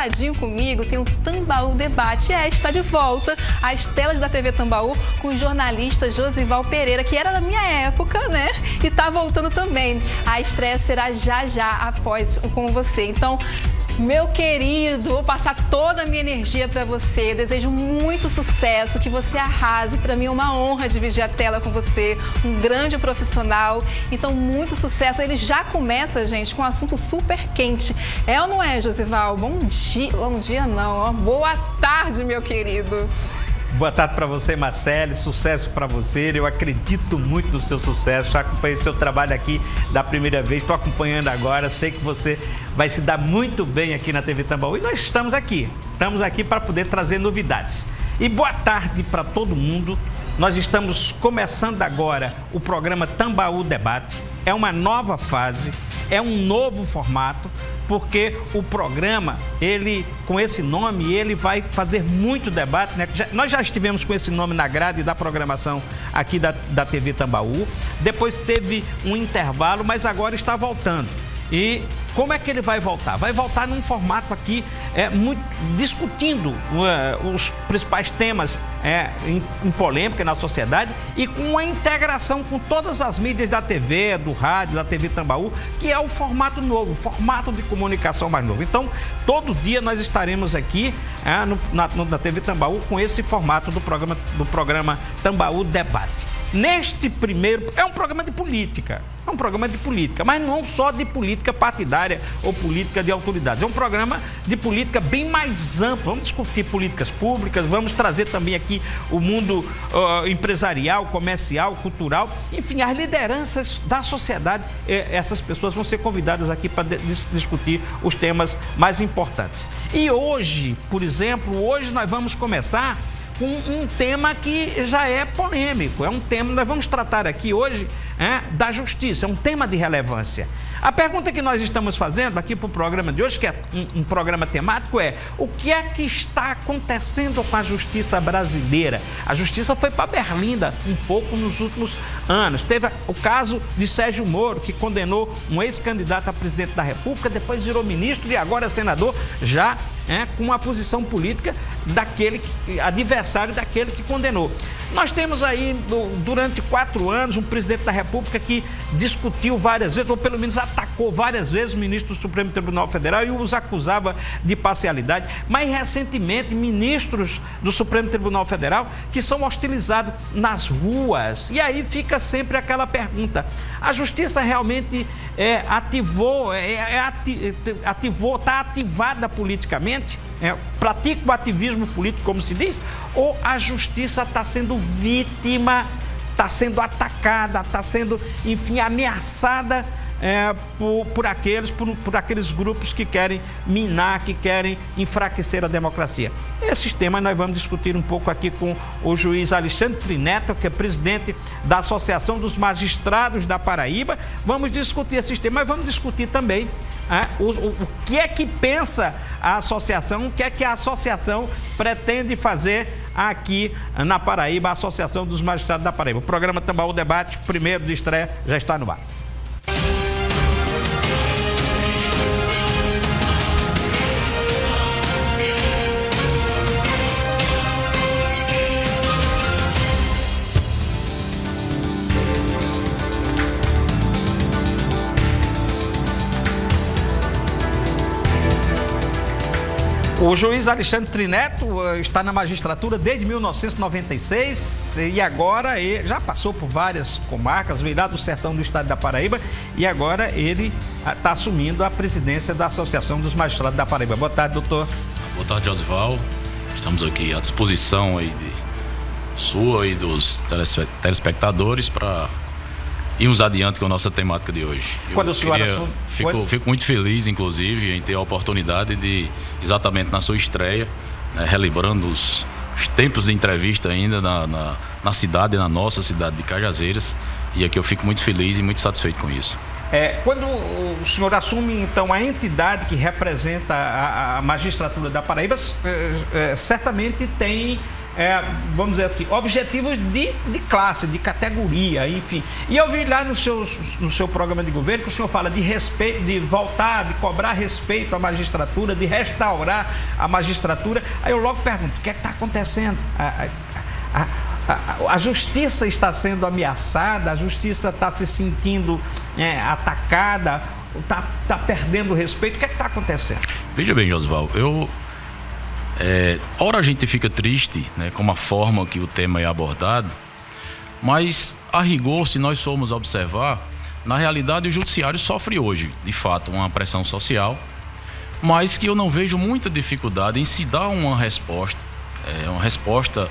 ladinho comigo tem o Tambaú Debate. Está de volta às telas da TV Tambaú com o jornalista Josival Pereira, que era da minha época, né? E tá voltando também. A estreia será já após o Com Você. Então, meu querido, vou passar toda a minha energia para você. Desejo muito sucesso, que você arrase. Para mim é uma honra dividir a tela com você, um grande profissional. Então, muito sucesso. Ele já começa, gente, com um assunto super quente. É ou não é, Josival? Bom dia não, ó. Boa tarde, meu querido. Boa tarde para você, Marcele, sucesso para você, eu acredito muito no seu sucesso, já acompanhei seu trabalho aqui da primeira vez, estou acompanhando agora, sei que você vai se dar muito bem aqui na TV Tambaú e nós estamos aqui para poder trazer novidades. E boa tarde para todo mundo, nós estamos começando agora o programa Tambaú Debate, é uma nova fase, é um novo formato, porque o programa, com esse nome, ele vai fazer muito debate, né? Nós já estivemos com esse nome na grade da programação aqui da TV Tambaú, depois teve um intervalo, mas agora está voltando. E como é que ele vai voltar? Vai voltar num formato aqui discutindo os principais temas em polêmica na sociedade e com a integração com todas as mídias da TV, do rádio, da TV Tambaú, que é o formato novo, o formato de comunicação mais novo. Então, todo dia nós estaremos aqui na TV Tambaú com esse formato do programa Tambaú Debate. Neste primeiro, é um programa de política, mas não só de política partidária ou política de autoridades, é um programa de política bem mais amplo, vamos discutir políticas públicas, vamos trazer também aqui o mundo empresarial, comercial, cultural, enfim, as lideranças da sociedade, essas pessoas vão ser convidadas aqui para discutir os temas mais importantes. E hoje, por exemplo, nós vamos começar com um tema que já é polêmico, nós vamos tratar aqui hoje da justiça, é um tema de relevância. A pergunta que nós estamos fazendo aqui para o programa de hoje, que é um programa temático, é: o que é que está acontecendo com a justiça brasileira? A justiça foi para Berlinda um pouco nos últimos anos. Teve o caso de Sérgio Moro, que condenou um ex-candidato a presidente da República, depois virou ministro e agora senador, já com uma posição política adversário daquele que condenou. Nós temos aí, durante 4 anos, um presidente da República que discutiu várias vezes, ou pelo menos atacou várias vezes o ministro do Supremo Tribunal Federal e os acusava de parcialidade. Mais recentemente, ministros do Supremo Tribunal Federal que são hostilizados nas ruas. E aí fica sempre aquela pergunta: a justiça realmente está ativada politicamente? Pratica o ativismo político, como se diz? Ou a justiça está sendo vítima, está sendo atacada, está sendo, enfim, ameaçada por aqueles grupos que querem minar, que querem enfraquecer a democracia? Esses temas nós vamos discutir um pouco aqui com o juiz Alexandre Trineto, que é presidente da Associação dos Magistrados da Paraíba. Vamos discutir esses temas, mas vamos discutir também o que é que pensa a associação, o que é que a associação pretende fazer aqui na Paraíba, a Associação dos Magistrados da Paraíba. O programa Tambaú Debate, primeiro de estreia, já está no ar. O juiz Alexandre Trineto está na magistratura desde 1996 e agora ele já passou por várias comarcas, veio lá do sertão do estado da Paraíba e agora ele está assumindo a presidência da Associação dos Magistrados da Paraíba. Boa tarde, doutor. Boa tarde, Josival. Estamos aqui à disposição aí sua e dos telespectadores para irmos adiante com a nossa temática de hoje. Fico muito feliz, inclusive, em ter a oportunidade de, exatamente na sua estreia, relembrando os tempos de entrevista ainda na cidade, na nossa cidade de Cajazeiras, e aqui eu fico muito feliz e muito satisfeito com isso. Quando o senhor assume, então, a entidade que representa a magistratura da Paraíba, certamente tem vamos dizer aqui, objetivos de classe, de categoria, enfim. E eu vi lá no seu programa de governo que o senhor fala de respeito, de voltar, de cobrar respeito à magistratura, de restaurar a magistratura. Aí eu logo pergunto, o que é que está acontecendo? A justiça está sendo ameaçada, a justiça está se sentindo atacada, está perdendo o respeito. O que é que está acontecendo? Veja bem, Josival, ora a gente fica triste, né, com a forma que o tema é abordado, mas a rigor, se nós formos observar, na realidade o judiciário sofre hoje, de fato, uma pressão social, mas que eu não vejo muita dificuldade em se dar uma resposta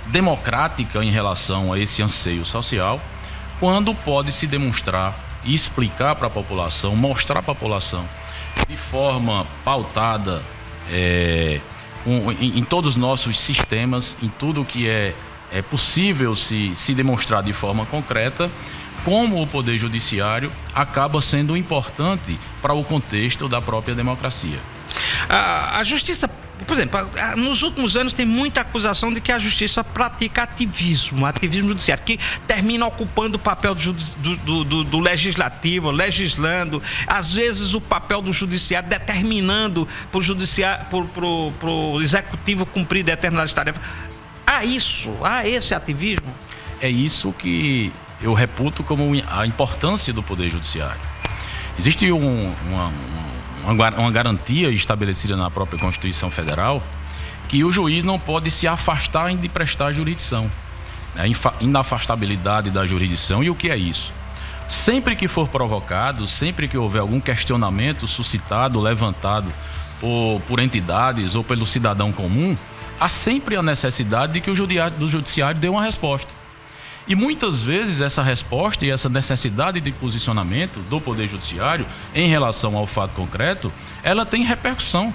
democrática em relação a esse anseio social, quando pode se demonstrar e explicar para a população, mostrar para a população de forma pautada em todos os nossos sistemas, em tudo que é possível se demonstrar de forma concreta, como o Poder Judiciário acaba sendo importante para o contexto da própria democracia. A Justiça, por exemplo, nos últimos anos tem muita acusação de que a Justiça pratica ativismo judiciário, que termina ocupando o papel do Legislativo, legislando, às vezes o papel do Judiciário determinando para o Executivo cumprir determinadas tarefas. Há esse ativismo? É isso que eu reputo como a importância do Poder Judiciário. Existe uma garantia estabelecida na própria Constituição Federal que o juiz não pode se afastar de prestar jurisdição. Inafastabilidade da jurisdição. E o que é isso? Sempre que for provocado, sempre que houver algum questionamento suscitado, levantado por entidades ou pelo cidadão comum, há sempre a necessidade de que o judiciário dê uma resposta. E muitas vezes essa resposta e essa necessidade de posicionamento do Poder Judiciário em relação ao fato concreto, ela tem repercussão.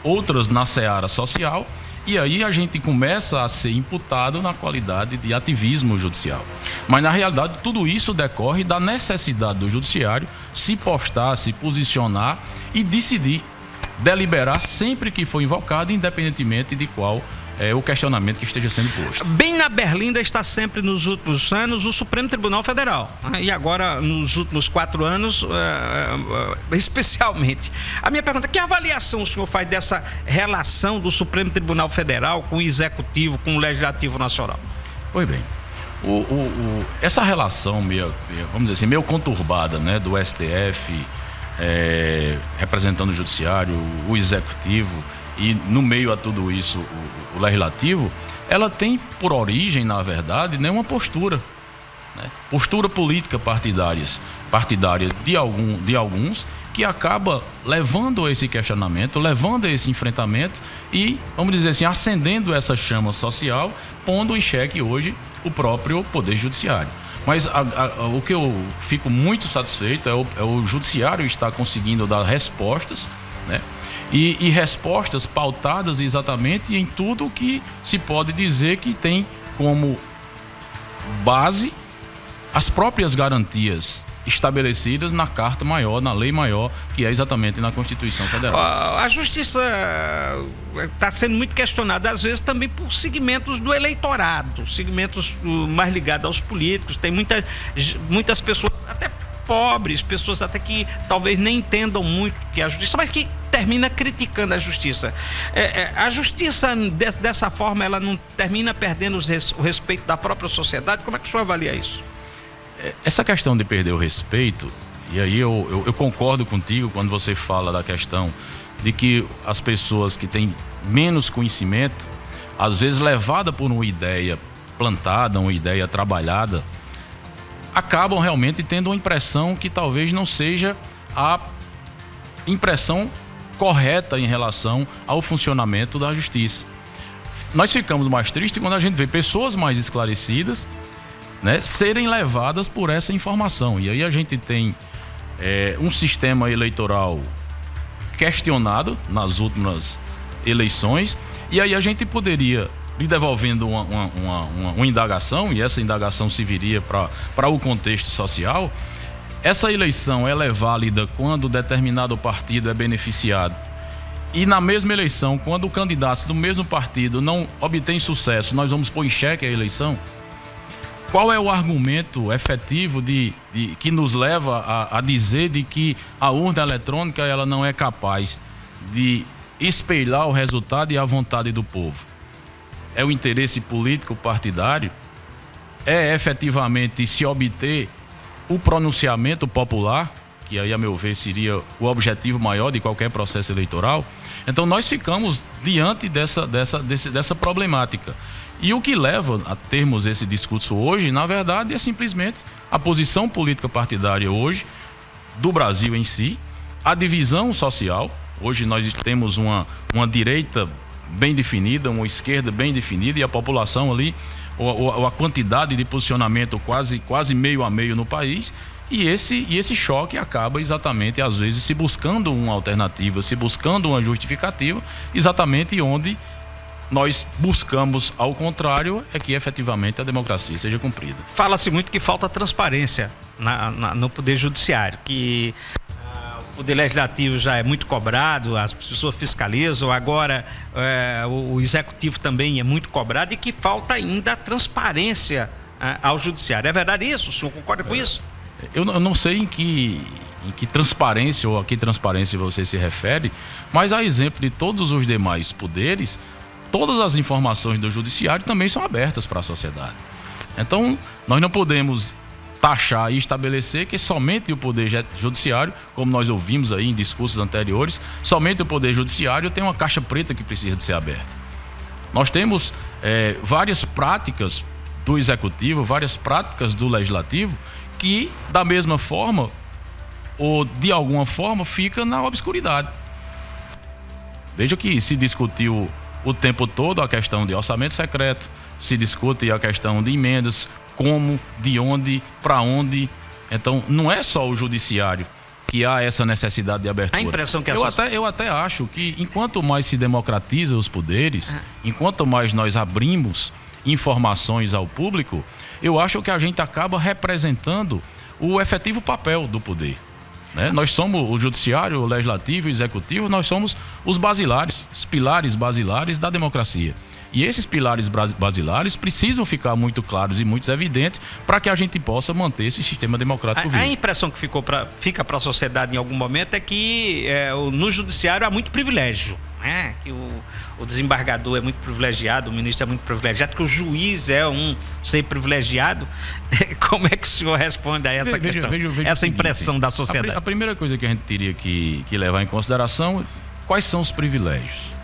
Outras na seara social, e aí a gente começa a ser imputado na qualidade de ativismo judicial. Mas na realidade tudo isso decorre da necessidade do Judiciário se postar, se posicionar e decidir, deliberar sempre que for invocado, independentemente de qual o questionamento que esteja sendo posto. Bem na berlinda está sempre nos últimos anos o Supremo Tribunal Federal. E agora, nos últimos 4 anos, especialmente. A minha pergunta, que avaliação o senhor faz dessa relação do Supremo Tribunal Federal com o Executivo, com o Legislativo Nacional? Pois bem, essa relação vamos dizer assim, meio conturbada, né, do STF representando o Judiciário, o Executivo, e no meio a tudo isso o Legislativo, ela tem por origem, na verdade, uma postura, né? Postura política partidária de alguns, que acaba levando a esse questionamento, levando a esse enfrentamento e, vamos dizer assim, acendendo essa chama social, pondo em xeque hoje o próprio Poder Judiciário. Mas o que eu fico muito satisfeito é o Judiciário estar conseguindo dar respostas, né? E respostas pautadas exatamente em tudo que se pode dizer que tem como base as próprias garantias estabelecidas na Carta Maior, na Lei Maior, que é exatamente na Constituição Federal. A Justiça está sendo muito questionada, às vezes, também por segmentos do eleitorado, segmentos mais ligados aos políticos. Tem muitas pessoas, até pobres, pessoas até que talvez nem entendam muito que é a Justiça, mas que termina criticando a Justiça. A Justiça, dessa forma, ela não termina perdendo o respeito da própria sociedade? Como é que o senhor avalia isso? Essa questão de perder o respeito, e aí eu concordo contigo quando você fala da questão de que as pessoas que têm menos conhecimento, às vezes levada por uma ideia plantada, uma ideia trabalhada, acabam realmente tendo uma impressão que talvez não seja a impressão correta em relação ao funcionamento da justiça. Nós ficamos mais tristes quando a gente vê pessoas mais esclarecidas, né, serem levadas por essa informação. E aí a gente tem um sistema eleitoral questionado nas últimas eleições, e aí a gente poderia, lhe devolvendo uma indagação, e essa indagação serviria para o contexto social. Essa eleição ela é válida quando determinado partido é beneficiado e na mesma eleição, quando candidatos do mesmo partido não obtêm sucesso, nós vamos pôr em xeque a eleição? Qual é o argumento efetivo que nos leva a dizer de que a urna eletrônica ela não é capaz de espelhar o resultado e a vontade do povo? É o interesse político partidário? É efetivamente se obter o pronunciamento popular, que aí, a meu ver, seria o objetivo maior de qualquer processo eleitoral? Então nós ficamos diante dessa problemática. E o que leva a termos esse discurso hoje, na verdade, é simplesmente a posição política partidária hoje do Brasil em si, a divisão social. Hoje nós temos uma direita bem definida, uma esquerda bem definida, e a população ali, ou a quantidade de posicionamento quase meio a meio no país. E esse choque acaba exatamente, às vezes, se buscando uma alternativa, se buscando uma justificativa, exatamente onde nós buscamos, ao contrário, é que efetivamente a democracia seja cumprida. Fala-se muito que falta transparência no Poder Judiciário, que o Poder Legislativo já é muito cobrado, as pessoas fiscalizam, agora o Executivo também é muito cobrado, e que falta ainda transparência ao Judiciário. É verdade isso? O senhor concorda com isso? Eu não sei em que transparência ou a que transparência você se refere, mas a exemplo de todos os demais poderes, todas as informações do Judiciário também são abertas para a sociedade. Então, nós não podemos taxar e estabelecer que somente o Poder Judiciário, como nós ouvimos aí em discursos anteriores, somente o Poder Judiciário tem uma caixa preta que precisa de ser aberta. Nós temos várias práticas do Executivo, várias práticas do Legislativo, que da mesma forma ou de alguma forma fica na obscuridade. Veja que se discutiu o tempo todo a questão de orçamento secreto, se discute a questão de emendas, como, de onde, para onde. Então não é só o Judiciário que há essa necessidade de abertura. A impressão que eu até acho que enquanto mais se democratiza os poderes, enquanto mais nós abrimos informações ao público, eu acho que a gente acaba representando o efetivo papel do poder, né? Nós somos o Judiciário, o Legislativo e o Executivo, nós somos os basilares, os pilares basilares da democracia. E esses pilares basilares precisam ficar muito claros e muito evidentes para que a gente possa manter esse sistema democrático vivo. A impressão que fica para a sociedade em algum momento é que no Judiciário há muito privilégio, né? Que o desembargador é muito privilegiado, o ministro é muito privilegiado, que o juiz é um ser privilegiado. Como é que o senhor responde a essa questão, essa impressão da sociedade? A primeira coisa que a gente teria que levar em consideração, quais são os privilégios?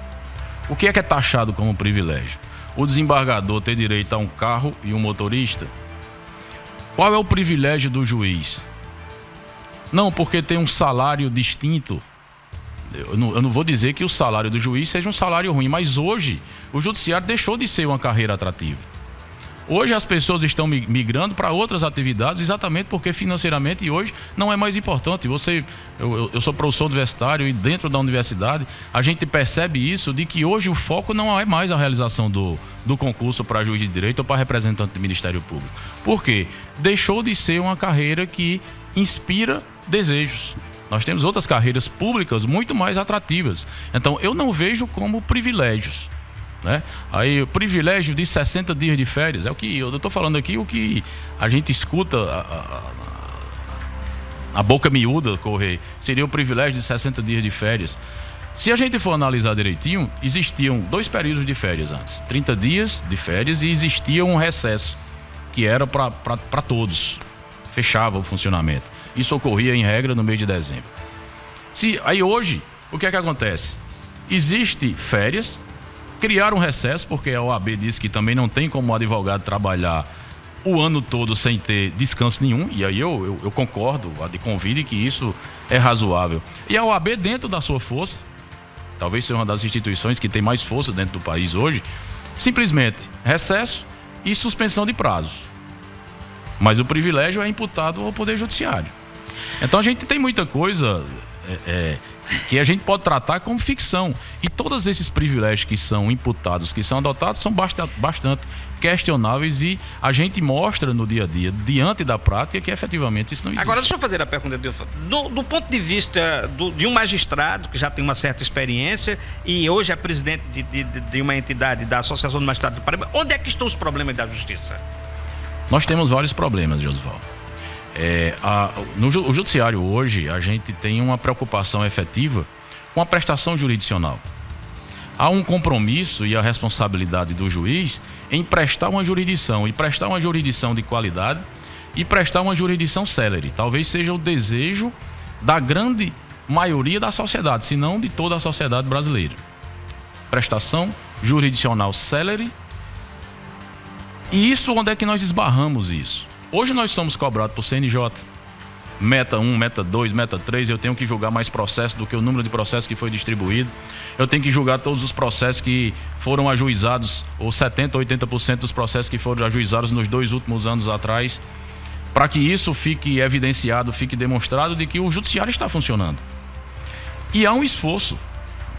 O que é taxado como privilégio? O desembargador ter direito a um carro e um motorista? Qual é o privilégio do juiz? Não, porque tem um salário distinto. Eu não vou dizer que o salário do juiz seja um salário ruim, mas hoje o Judiciário deixou de ser uma carreira atrativa. Hoje as pessoas estão migrando para outras atividades exatamente porque financeiramente hoje não é mais importante. Eu sou professor universitário e dentro da universidade a gente percebe isso, de que hoje o foco não é mais a realização do concurso para juiz de direito ou para representante do Ministério Público. Por quê? Deixou de ser uma carreira que inspira desejos. Nós temos outras carreiras públicas muito mais atrativas. Então eu não vejo como privilégios, né? Aí o privilégio de 60 dias de férias é o que eu estou falando aqui, o que a gente escuta a boca miúda correr, seria o privilégio de 60 dias de férias. Se a gente for analisar direitinho, existiam 2 períodos de férias antes, 30 dias de férias, e existia um recesso que era para todos, fechava o funcionamento. Isso ocorria em regra no mês de dezembro. Aí hoje, o que é que acontece? Existe férias, criaram um recesso, porque a OAB disse que também não tem como o advogado trabalhar o ano todo sem ter descanso nenhum, e aí eu concordo, convido que isso é razoável. E a OAB, dentro da sua força, talvez seja uma das instituições que tem mais força dentro do país hoje, simplesmente recesso e suspensão de prazos. Mas o privilégio é imputado ao Poder Judiciário. Então a gente tem muita coisa que a gente pode tratar como ficção. E todos esses privilégios que são imputados, que são adotados, são bastante questionáveis, e a gente mostra no dia a dia, diante da prática, que efetivamente isso não existe. Agora, deixa eu fazer a pergunta do ponto de vista de um magistrado que já tem uma certa experiência e hoje é presidente de uma entidade da Associação do Magistrado do Paraíba. Onde é que estão os problemas da justiça? Nós temos vários problemas, Josival. No judiciário hoje, a gente tem uma preocupação efetiva com a prestação jurisdicional. Há um compromisso e a responsabilidade do juiz em prestar uma jurisdição, e prestar uma jurisdição de qualidade, e prestar uma jurisdição célere. Talvez seja o desejo da grande maioria da sociedade, se não de toda a sociedade brasileira. Prestação jurisdicional célere. E isso, onde é que nós esbarramos isso? Hoje nós somos cobrados por CNJ. Meta 1, meta 2, meta 3, eu tenho que julgar mais processos do que o número de processos que foi distribuído. Eu tenho que julgar todos os processos que foram ajuizados, ou 70%, 80% dos processos que foram ajuizados nos 2 últimos anos atrás, para que isso fique evidenciado, fique demonstrado de que o judiciário está funcionando. E há um esforço,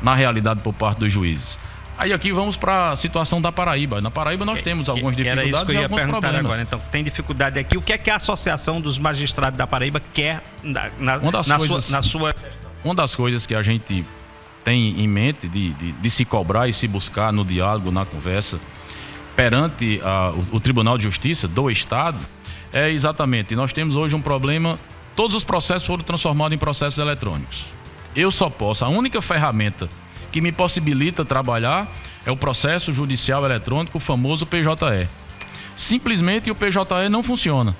na realidade, por parte dos juízes. Aí aqui vamos para a situação da Paraíba. Na Paraíba nós temos algumas dificuldades e alguns problemas. Era isso que eu ia perguntar agora. Então, tem dificuldade aqui. O que é que a Associação dos Magistrados da Paraíba quer na sua... Uma das coisas que a gente tem em mente de se cobrar e se buscar no diálogo, na conversa, perante o Tribunal de Justiça do Estado, é exatamente, nós temos hoje um problema, todos os processos foram transformados em processos eletrônicos. Eu só posso, a única ferramenta que me possibilita trabalhar é o processo judicial eletrônico, o famoso PJE. Simplesmente o PJE não funciona.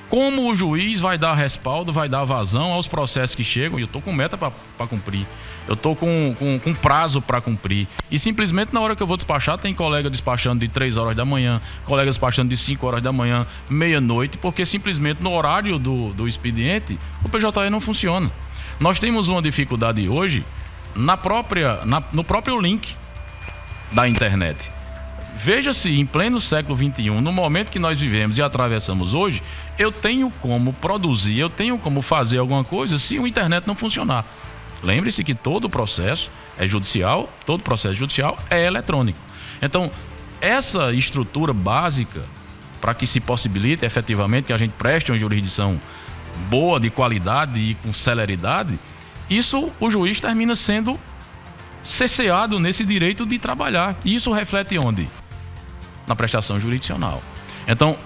Como o juiz vai dar respaldo, vai dar vazão aos processos que chegam, e eu estou com meta para cumprir, eu estou com prazo para cumprir, e simplesmente na hora que eu vou despachar, tem colega despachando de 3 horas da manhã, colega despachando de 5 horas da manhã, meia-noite, porque simplesmente no horário do expediente, o PJE não funciona. Nós temos uma dificuldade hoje no próprio link da internet. Veja-se, em pleno século XXI, no momento que nós vivemos e atravessamos hoje, eu tenho como produzir, eu tenho como fazer alguma coisa se a internet não funcionar. Lembre-se que todo processo é judicial, todo processo judicial é eletrônico. Então, essa estrutura básica, para que se possibilite efetivamente que a gente preste uma jurisdição boa, de qualidade e com celeridade, isso o juiz termina sendo cerceado nesse direito de trabalhar. E isso reflete onde? Na prestação jurisdicional. Então,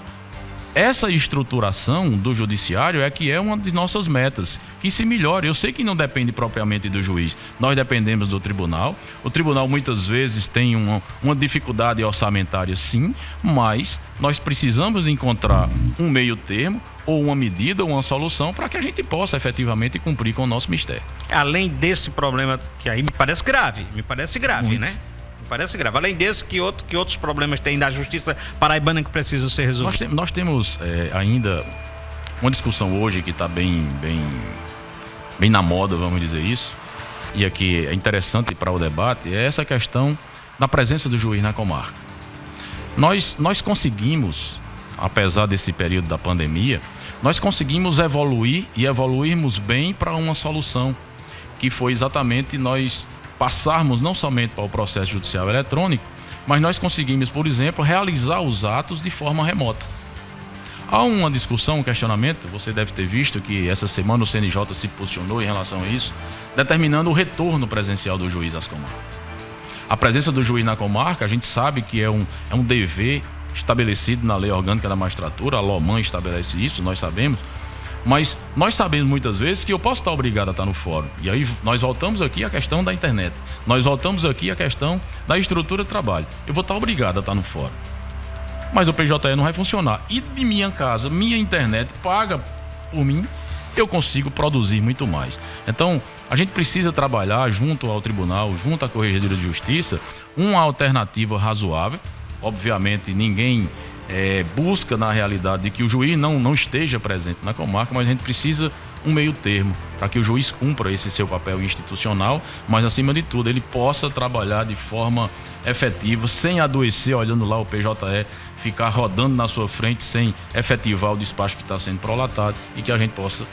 essa estruturação do judiciário é que é uma de nossas metas, que se melhore. Eu sei que não depende propriamente do juiz, nós dependemos do tribunal. O tribunal muitas vezes tem uma dificuldade orçamentária, sim, mas nós precisamos encontrar um meio termo, ou uma medida, ou uma solução, para que a gente possa efetivamente cumprir com o nosso mistério. Além desse problema, que aí me parece grave, muito, né? Parece grave. Além desse, que outros problemas tem da justiça paraibana que precisam ser resolvidos? Nós temos ainda uma discussão hoje que está bem na moda, vamos dizer isso, e aqui é interessante para o debate, é essa questão da presença do juiz na comarca. Nós conseguimos, apesar desse período da pandemia, nós conseguimos evoluir e evoluirmos bem para uma solução, que foi exatamente nós passarmos não somente para o processo judicial eletrônico, mas nós conseguimos, por exemplo, realizar os atos de forma remota. Há uma discussão, um questionamento, você deve ter visto que essa semana o CNJ se posicionou em relação a isso, determinando o retorno presencial do juiz às comarcas. A presença do juiz na comarca, a gente sabe que é um dever estabelecido na Lei Orgânica da Magistratura, a LOMAN estabelece isso, nós sabemos, mas nós sabemos muitas vezes que eu posso estar obrigado a estar no fórum. E aí nós voltamos aqui à questão da internet. Nós voltamos aqui à questão da estrutura de trabalho. Eu vou estar obrigado a estar no fórum. Mas o PJE não vai funcionar. E de minha casa, minha internet paga por mim, eu consigo produzir muito mais. Então, a gente precisa trabalhar junto ao tribunal, junto à Corregedoria de Justiça, uma alternativa razoável. Obviamente, ninguém busca na realidade de que o juiz não esteja presente na comarca, mas a gente precisa um meio termo para que o juiz cumpra esse seu papel institucional, mas acima de tudo ele possa trabalhar de forma efetiva, sem adoecer olhando lá o PJE, ficar rodando na sua frente sem efetivar o despacho que está sendo prolatado, e que a gente possa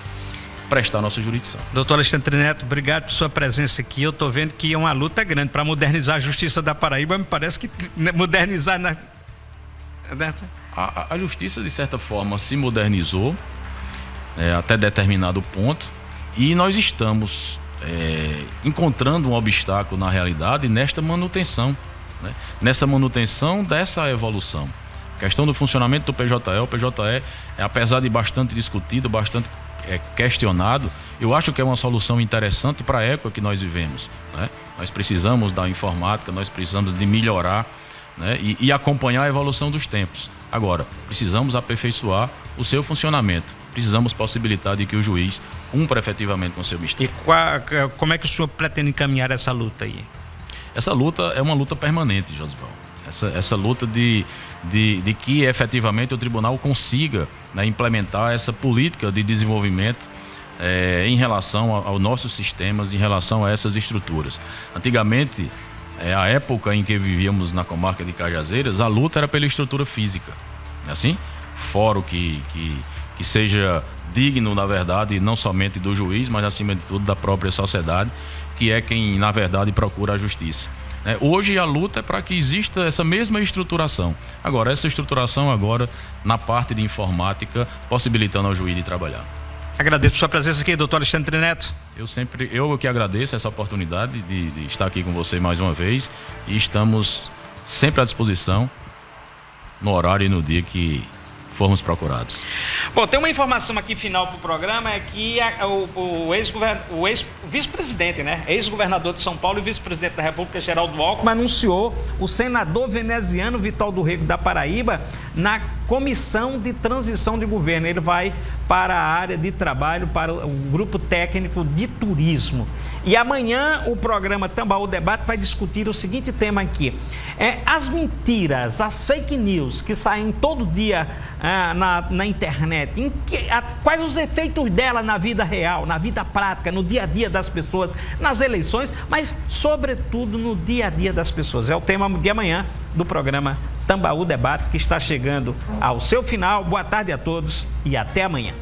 prestar nossa jurisdição. Doutor Alexandre Neto, obrigado por sua presença aqui. Eu estou vendo que é uma luta grande para modernizar a Justiça da Paraíba. Me parece que modernizar A Justiça, de certa forma, se modernizou até determinado ponto, e nós estamos encontrando um obstáculo na realidade nesta manutenção, né? Nessa manutenção dessa evolução. A questão do funcionamento do PJE, o PJE, apesar de bastante discutido, bastante questionado, eu acho que é uma solução interessante para a época que nós vivemos, né? Nós precisamos da informática, nós precisamos de melhorar, né? E acompanhar a evolução dos tempos. Agora, precisamos aperfeiçoar o seu funcionamento. Precisamos possibilitar de que o juiz cumpra efetivamente com o seu mistério. E como é que o senhor pretende encaminhar essa luta aí? Essa luta é uma luta permanente, Josival. Essa luta de que efetivamente o tribunal consiga, né, implementar essa política de desenvolvimento em relação aos nossos sistemas, em relação a essas estruturas. Antigamente, a época em que vivíamos na comarca de Cajazeiras, a luta era pela estrutura física. Não é assim? Fórum que seja digno, na verdade, não somente do juiz, mas acima de tudo da própria sociedade, que é quem, na verdade, procura a justiça. Hoje a luta é para que exista essa mesma estruturação. Agora, essa estruturação agora na parte de informática, possibilitando ao juiz de trabalhar. Agradeço a sua presença aqui, doutor Alexandre Neto. Eu que agradeço essa oportunidade de estar aqui com você mais uma vez, e estamos sempre à disposição no horário e no dia que formos procurados. Bom, tem uma informação aqui final para o programa, é que o ex-vice-presidente, né? Ex-governador de São Paulo e vice-presidente da República, Geraldo Alckmin, anunciou o senador veneziano Vital do Rego da Paraíba na comissão de transição de governo. Ele vai para a área de trabalho, para o grupo técnico de turismo. E amanhã o programa Tambaú Debate vai discutir o seguinte tema aqui: as mentiras, as fake news que saem todo dia na internet, quais os efeitos dela na vida real, na vida prática, no dia a dia das pessoas, nas eleições, mas sobretudo no dia a dia das pessoas. É o tema de amanhã do programa Tambaú Debate, que está chegando ao seu final. Boa tarde a todos e até amanhã.